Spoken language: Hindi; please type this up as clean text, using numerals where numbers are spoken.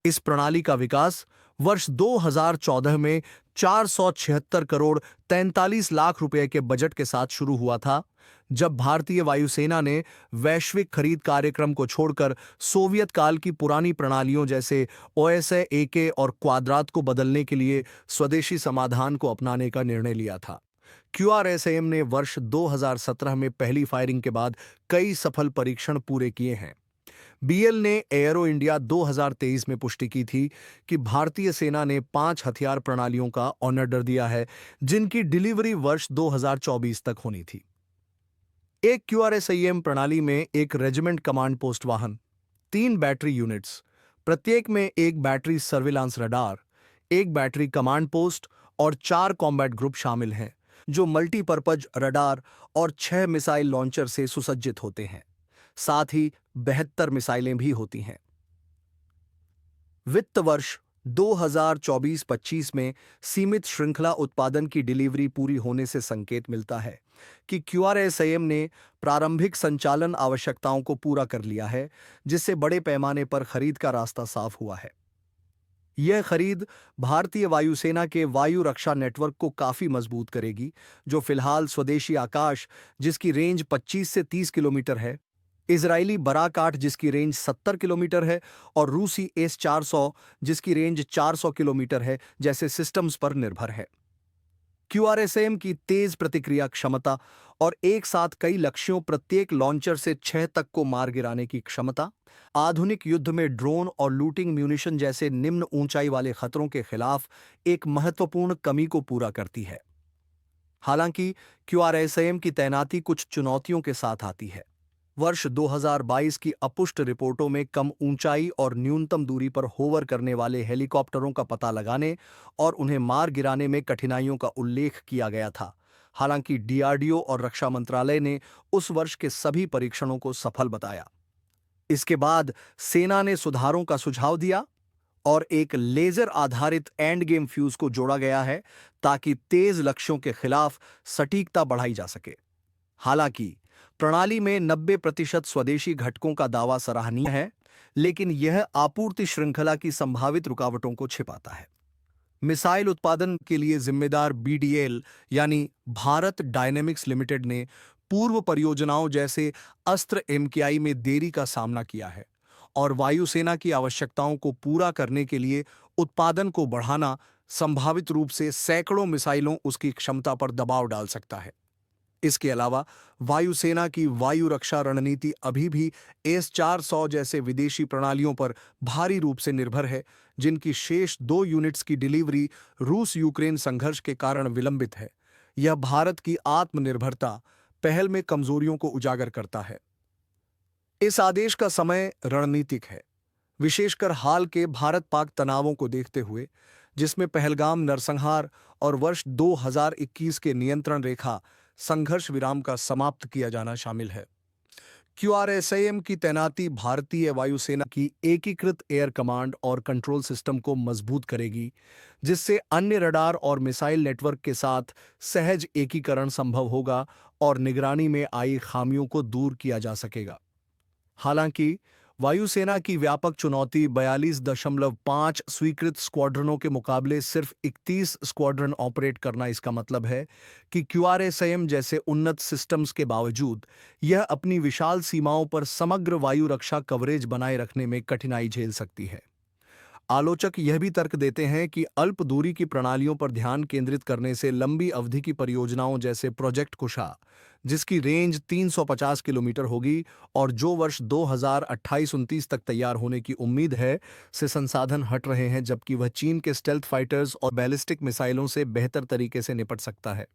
इस प्रणाली का विकास वर्ष 2014 में 476 करोड़ 43 लाख रुपए के बजट के साथ शुरू हुआ था, जब भारतीय वायुसेना ने वैश्विक खरीद कार्यक्रम को छोड़कर सोवियत काल की पुरानी प्रणालियों जैसे ओएसए एके और क्वाद्रात को बदलने के लिए स्वदेशी समाधान को अपनाने का निर्णय लिया था। क्यूआरएसएम ने वर्ष 2017 में पहली फायरिंग के बाद कई सफल परीक्षण पूरे किए हैं। बीएल ने एयरो इंडिया 2023 में पुष्टि की थी कि भारतीय सेना ने 5 हथियार प्रणालियों का ऑर्डर दिया है, जिनकी डिलीवरी वर्ष 2024 तक होनी थी। एक क्यूआरएसएम प्रणाली में एक रेजिमेंट कमांड पोस्ट वाहन, 3 बैटरी यूनिट्स, प्रत्येक में एक बैटरी सर्विलांस रडार, एक बैटरी कमांड पोस्ट और 4 कॉम्बैट ग्रुप शामिल हैं, जो मल्टीपर्पज रडार और 6 मिसाइल लॉन्चर से सुसज्जित होते हैं। साथ ही 72 मिसाइलें भी होती हैं। वित्त वर्ष 2024-25 में सीमित श्रृंखला उत्पादन की डिलीवरी पूरी होने से संकेत मिलता है कि क्यूआरएसएम ने प्रारंभिक संचालन आवश्यकताओं को पूरा कर लिया है, जिससे बड़े पैमाने पर खरीद का रास्ता साफ हुआ है। यह खरीद भारतीय वायुसेना के वायु रक्षा नेटवर्क को काफी मजबूत करेगी, जो फिलहाल स्वदेशी आकाश, जिसकी रेंज 25 से 30 किलोमीटर है, इजरायली बराक 8 जिसकी रेंज 70 किलोमीटर है और रूसी एस-400 जिसकी रेंज 400 किलोमीटर है, जैसे सिस्टम्स पर निर्भर है। क्यूआरएसएम की तेज प्रतिक्रिया क्षमता और एक साथ कई लक्ष्यों, प्रत्येक लॉन्चर से 6 तक को मार गिराने की क्षमता, आधुनिक युद्ध में ड्रोन और लूटिंग म्यूनिशन जैसे निम्न ऊंचाई वाले खतरों के खिलाफ एक महत्वपूर्ण कमी को पूरा करती है। हालांकि क्यूआरएसएम की तैनाती कुछ चुनौतियों के साथ आती है। वर्ष 2022 की अपुष्ट रिपोर्टों में कम ऊंचाई और न्यूनतम दूरी पर होवर करने वाले हेलीकॉप्टरों का पता लगाने और उन्हें मार गिराने में कठिनाइयों का उल्लेख किया गया था। हालांकि डीआरडीओ और रक्षा मंत्रालय ने उस वर्ष के सभी परीक्षणों को सफल बताया। इसके बाद सेना ने सुधारों का सुझाव दिया और एक लेजर आधारित एंड गेम फ्यूज को जोड़ा गया है, ताकि तेज लक्ष्यों के खिलाफ सटीकता बढ़ाई जा सके। हालांकि प्रणाली में 90% स्वदेशी घटकों का दावा सराहनीय है, लेकिन यह आपूर्ति श्रृंखला की संभावित रुकावटों को छिपाता है। मिसाइल उत्पादन के लिए जिम्मेदार बीडीएल यानी भारत डायनेमिक्स लिमिटेड ने पूर्व परियोजनाओं जैसे अस्त्र एमकेआई में देरी का सामना किया है और वायुसेना की आवश्यकताओं को पूरा करने के लिए उत्पादन को बढ़ाना संभावित रूप से सैकड़ों मिसाइलों उसकी क्षमता पर दबाव डाल सकता है। इसके अलावा वायुसेना की वायु रक्षा रणनीति अभी भी एस-400 जैसे विदेशी प्रणालियों पर भारी रूप से निर्भर है, जिनकी शेष 2 यूनिट्स की डिलीवरी रूस यूक्रेन संघर्ष के कारण विलंबित है। यह भारत की आत्मनिर्भरता पहल में कमजोरियों को उजागर करता है। इस आदेश का समय रणनीतिक है, विशेषकर हाल के भारत-पाक तनावों को देखते हुए, जिसमें पहलगाम नरसंहार और वर्ष 2021 के नियंत्रण रेखा संघर्ष विराम का समाप्त किया जाना शामिल है। क्यूआरएसएम की तैनाती भारतीय वायुसेना की एकीकृत एयर कमांड और कंट्रोल सिस्टम को मजबूत करेगी, जिससे अन्य रडार और मिसाइल नेटवर्क के साथ सहज एकीकरण संभव होगा और निगरानी में आई खामियों को दूर किया जा सकेगा। हालांकि वायुसेना की व्यापक चुनौती 42.5 स्वीकृत स्क्वाड्रनों के मुकाबले सिर्फ 31 स्क्वाड्रन ऑपरेट करना, इसका मतलब है कि क्यूआरएसएम जैसे उन्नत सिस्टम्स के बावजूद यह अपनी विशाल सीमाओं पर समग्र वायु रक्षा कवरेज बनाए रखने में कठिनाई झेल सकती है। आलोचक यह भी तर्क देते हैं कि अल्प दूरी की प्रणालियों पर ध्यान केंद्रित करने से लंबी अवधि की परियोजनाओं जैसे प्रोजेक्ट कुशा, जिसकी रेंज 350 किलोमीटर होगी और जो वर्ष 2028-29 तक तैयार होने की उम्मीद है, से संसाधन हट रहे हैं, जबकि वह चीन के स्टेल्थ फाइटर्स और बैलिस्टिक मिसाइलों से बेहतर तरीके से निपट सकता है।